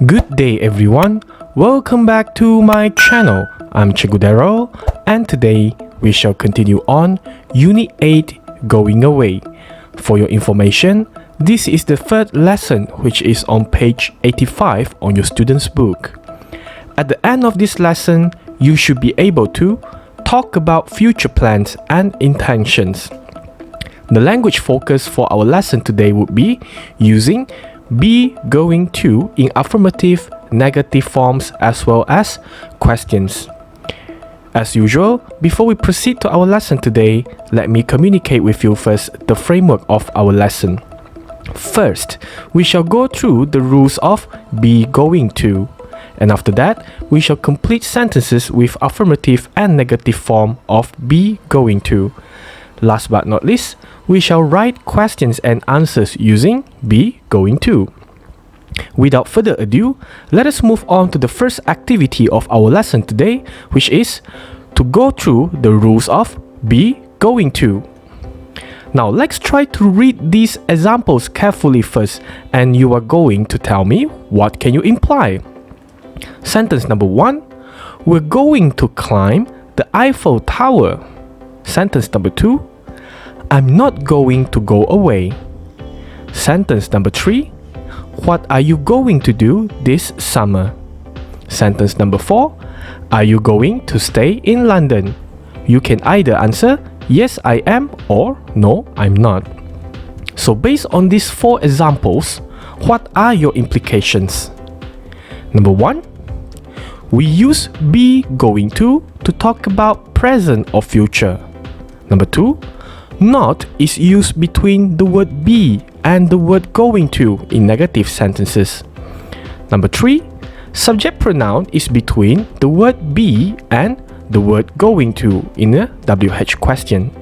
Good day everyone, welcome back to my channel. I'm Cikgu Darrel and today we shall continue on Unit 8 Going Away. For your information, this is the third lesson which is on page 85 on your student's book. At the end of this lesson, you should be able to talk about future plans and intentions. The language focus for our lesson today would be using be, going to in affirmative, negative forms as well as questions. As usual, before we proceed to our lesson today, let me communicate with you first the framework of our lesson. First, we shall go through the rules of be going to, and after that, we shall complete sentences with affirmative and negative form of be going to. Last but not least, we shall write questions and answers using be going to. Without further ado, let us move on to the first activity of our lesson today, which is to go through the rules of be going to. Now let's try to read these examples carefully first, and you are going to tell me what can you imply. Sentence number 1, we're going to climb the Eiffel Tower. Sentence number 2, I'm not going to go away. Sentence number 3, what are you going to do this summer? Sentence number 4, are you going to stay in London? You can either answer yes I am or no I'm not. So based on these 4 examples, what are your implications? Number 1, we use be going to talk about present or future. Number 2, not is used between the word be and the word going to in negative sentences. Number 3, subject pronoun is between the word be and the word going to in a WH question.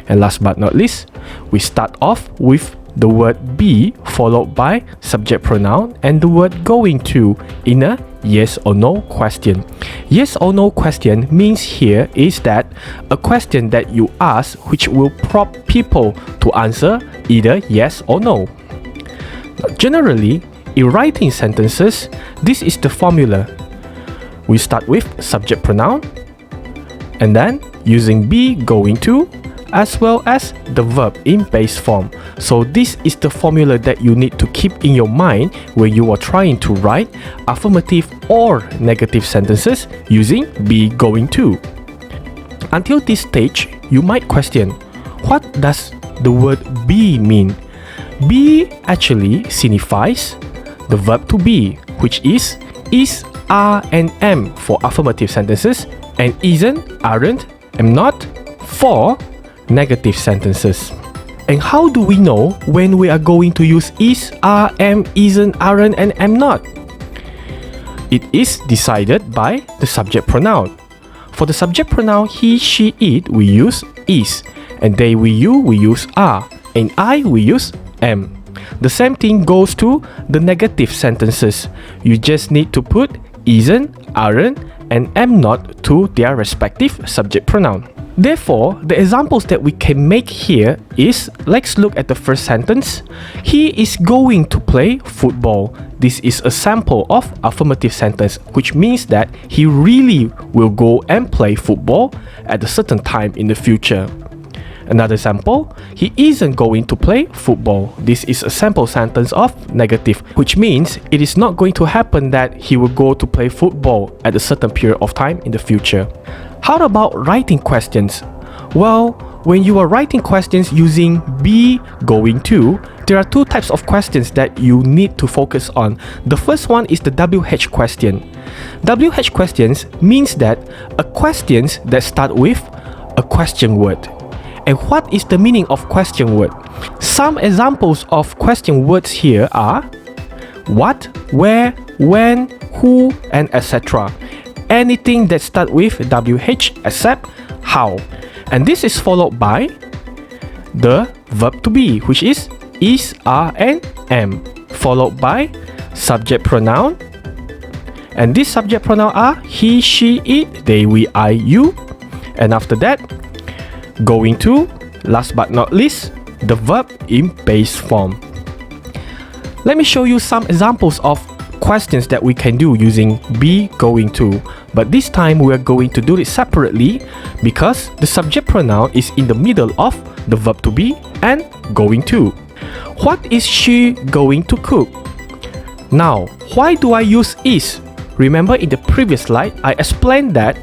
And last but not least, we start off with the word be followed by subject pronoun and the word going to in a yes or no question. Yes or no question means here is that a question that you ask which will prompt people to answer either yes or no. Now, generally, in writing sentences, this is the formula. We start with subject pronoun and then using be going to as well as the verb in base form. So this is the formula that you need to keep in your mind when you are trying to write affirmative or negative sentences using be going to. Until this stage, you might question, what does the word be mean? Be actually signifies the verb to be, which is, are, and am for affirmative sentences, and isn't, aren't, am not for negative sentences. And how do we know when we are going to use is, are, am, isn't, aren't, and am not? It is decided by the subject pronoun. For the subject pronoun he, she, it, we use is, and they, we, you, we use are, and I, we use am. The same thing goes to the negative sentences. You just need to put isn't, aren't, and am not to their respective subject pronoun. Therefore, the examples that we can make here is, let's look at the first sentence. He is going to play football. This is a sample of affirmative sentence, which means that he really will go and play football at a certain time in the future. Another example, he isn't going to play football. This is a sample sentence of negative, which means it is not going to happen that he will go to play football at a certain period of time in the future. How about writing questions? Well, when you are writing questions using be going to, there are 2 types of questions that you need to focus on. The first one is the WH question. WH questions means that a questions that start with a question word. And what is the meaning of question word? Some examples of question words here are what, where, when, who, and etc. Anything that start with WH except how. And this is followed by the verb to be, which is, are, and am, followed by subject pronoun. And this subject pronoun are he, she, it, they, we, I, you. And after that, going to, last but not least, the verb in base form. Let me show you some examples of questions that we can do using be going to, but this time we are going to do it separately because the subject pronoun is in the middle of the verb to be and going to. What is she going to cook? Now, why do I use is? Remember in the previous slide, I explained that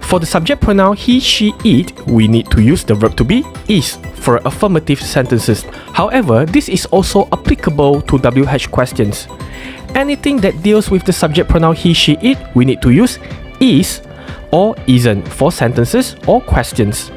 for the subject pronoun he, she, it, we need to use the verb to be is for affirmative sentences. However, this is also applicable to WH questions. Anything that deals with the subject pronoun he, she, it, we need to use is or isn't for sentences or questions.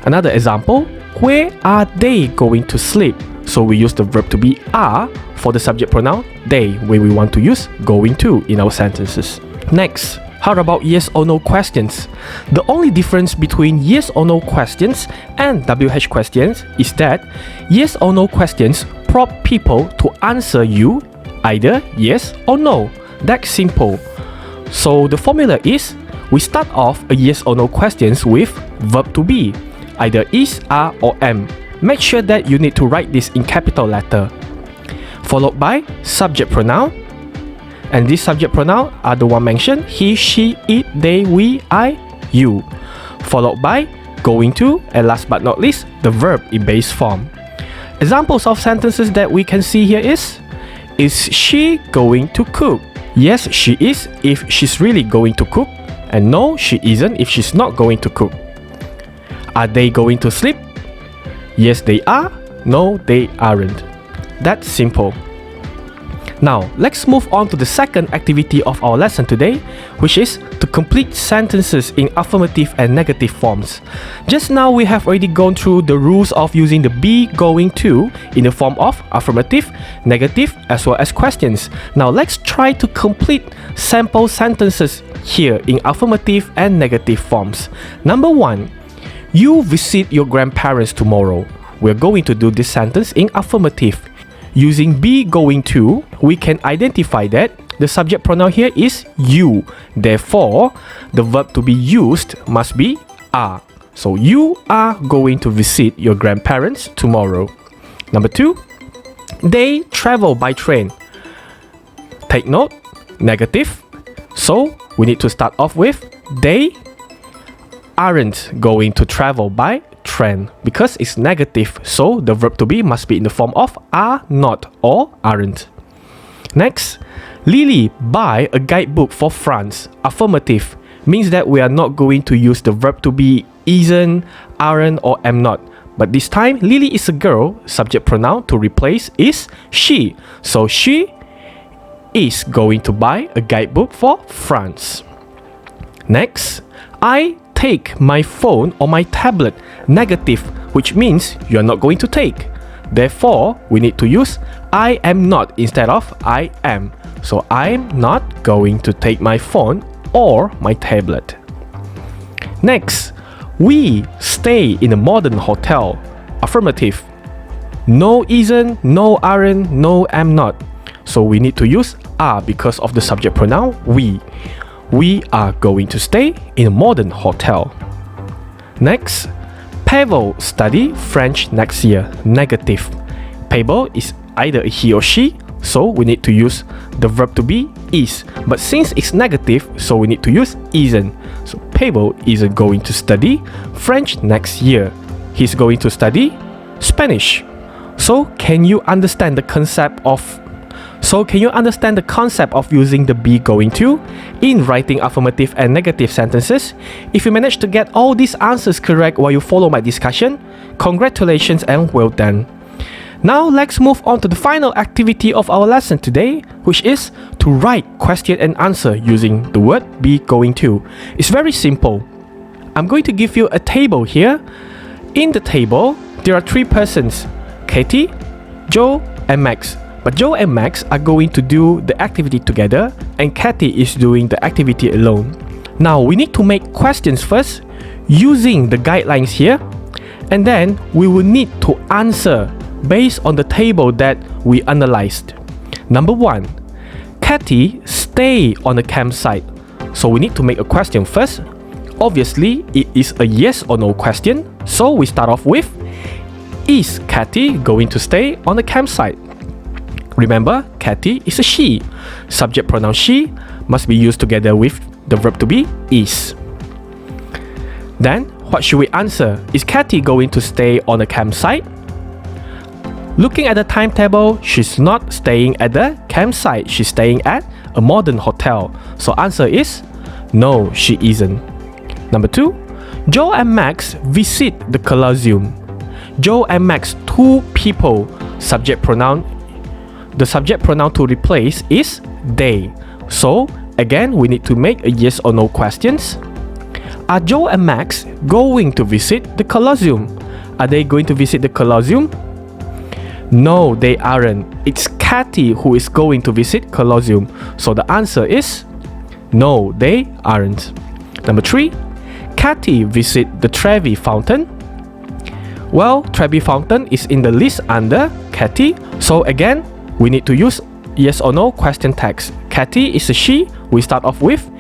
Another example, where are they going to sleep? So we use the verb to be are for the subject pronoun they when we want to use going to in our sentences. Next, how about yes or no questions? The only difference between yes or no questions and WH questions is that yes or no questions prompt people to answer you either yes or no. That's simple. So the formula is we start off a yes or no questions with verb to be, either is, are or am. Make sure that you need to write this in capital letter. Followed by subject pronoun. And these subject pronoun are the one mentioned he, she, it, they, we, I, you. Followed by going to, and last but not least, the verb in base form. Examples of sentences that we can see here is she going to cook? Yes, she is if she's really going to cook, and no, she isn't if she's not going to cook. Are they going to sleep? Yes, they are. No, they aren't. That's simple. Now, let's move on to the second activity of our lesson today, which is to complete sentences in affirmative and negative forms. Just now, we have already gone through the rules of using the be going to in the form of affirmative, negative, as well as questions. Now, let's try to complete sample sentences here in affirmative and negative forms. Number 1, you visit your grandparents tomorrow. We're going to do this sentence in affirmative. Using be going to, we can identify that the subject pronoun here is you. Therefore, the verb to be used must be are. So you are going to visit your grandparents tomorrow. Number 2, they travel by train. Take note, negative. So we need to start off with they aren't going to travel by train because it's negative, so the verb to be must be in the form of are not or aren't. Next, Lily buy a guidebook for France. Affirmative means that we are not going to use the verb to be isn't, aren't or am not. But this time, Lily is a girl, subject pronoun to replace is she. So she is going to buy a guidebook for France. Next, I take my phone or my tablet. Negative, which means you are not going to take. Therefore, we need to use I am not instead of I am. So I am not going to take my phone or my tablet. Next, we stay in a modern hotel. Affirmative. No isn't, no aren't, no am not. So we need to use are because of the subject pronoun we. We are going to stay in a modern hotel. Next, Pavel study French next year. Negative. Pavel is either a he or she, so we need to use the verb to be is. But since it's negative, so we need to use isn't. So Pavel isn't going to study French next year. He's going to study Spanish. So can you understand the concept of using the be going to in writing affirmative and negative sentences? If you manage to get all these answers correct while you follow my discussion, congratulations and well done. Now let's move on to the final activity of our lesson today, which is to write question and answer using the word be going to. It's very simple. I'm going to give you a table here. In the table, there are 3 persons, Katie, Joe, and Max. But Joe and Max are going to do the activity together, and Katie is doing the activity alone. Now we need to make questions first using the guidelines here, and then we will need to answer based on the table that we analyzed. Number 1, Katie stay on the campsite. So we need to make a question first. Obviously, it is a yes or no question, so we start off with is Katie going to stay on the campsite? Remember, Katie is a she. subject pronoun she must be used together with the verb to be is. Then, what should we answer? Is Kathy going to stay on the campsite? Looking at the timetable, she's not staying at the campsite. She's staying at a modern hotel. So answer is no, she isn't. Number 2, Joe and Max visit the Colosseum. Joe and Max, 2 people. Subject pronoun. The subject pronoun to replace is they. So again, we need to make a yes or no questions. Are Joe and Max going to visit the Colosseum? Are they going to visit the Colosseum? No, they aren't. It's Kathy who is going to visit Colosseum. So the answer is no, they aren't. Number 3, Kathy visit the Trevi Fountain. Well, Trevi Fountain is in the list under Kathy. So again, we need to use yes or no question text. Kathy is a she. We start off with,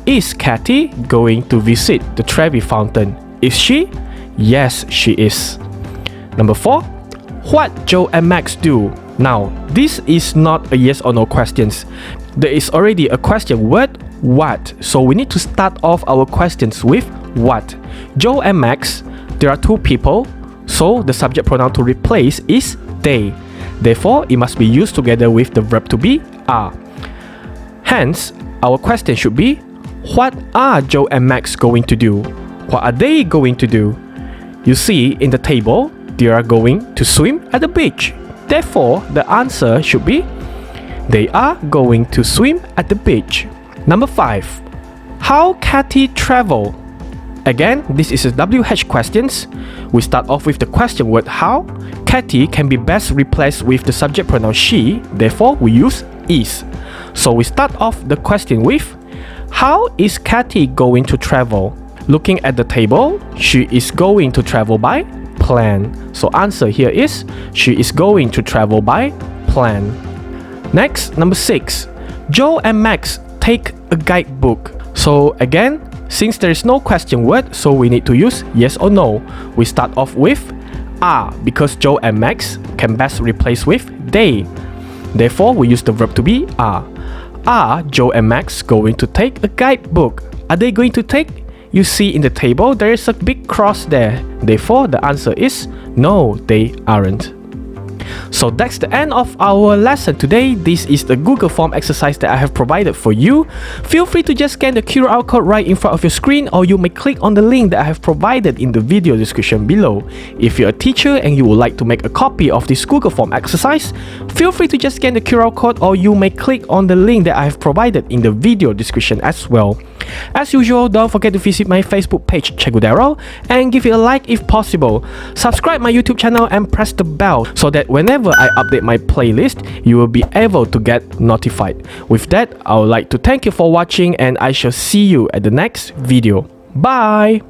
is Kathy going to visit the Trevi Fountain? Is she? Yes, she is. Number 4, what Joe and Max do? Now, this is not a yes or no questions. There is already a question word, what. So we need to start off our questions with what. Joe and Max, there are 2 people. So the subject pronoun to replace is they. Therefore, it must be used together with the verb to be are. Hence, our question should be, what are Joe and Max going to do? What are they going to do? You see in the table, they are going to swim at the beach. Therefore, the answer should be, they are going to swim at the beach. Number 5, how Kathy travel? Again, this is a WH questions. We start off with the question word how. Kathy can be best replaced with the subject pronoun she. Therefore, we use is. So we start off the question with, how is Kathy going to travel? Looking at the table, she is going to travel by plan. So answer here is, she is going to travel by plan. Next, number 6, Joe and Max take a guidebook. So again, since there is no question word, so we need to use yes or no. We start off with are, because Joe and Max can best replace with they. Therefore, we use the verb to be are. Are Joe and Max going to take a guidebook? Are they going to take? You see in the table, there is a big cross there. Therefore, the answer is no, they aren't. So that's the end of our lesson today. This is the Google form exercise that I have provided for you. Feel free to just scan the QR code right in front of your screen, or you may click on the link that I have provided in the video description below. If you're a teacher and you would like to make a copy of this Google form exercise, feel free to just scan the QR code, or you may click on the link that I have provided in the video description as well. As usual, don't forget to visit my Facebook page, Cikgu Darrel, and give it a like if possible. Subscribe my YouTube channel and press the bell so that whenever I update my playlist, you will be able to get notified. With that, I would like to thank you for watching, and I shall see you at the next video. Bye!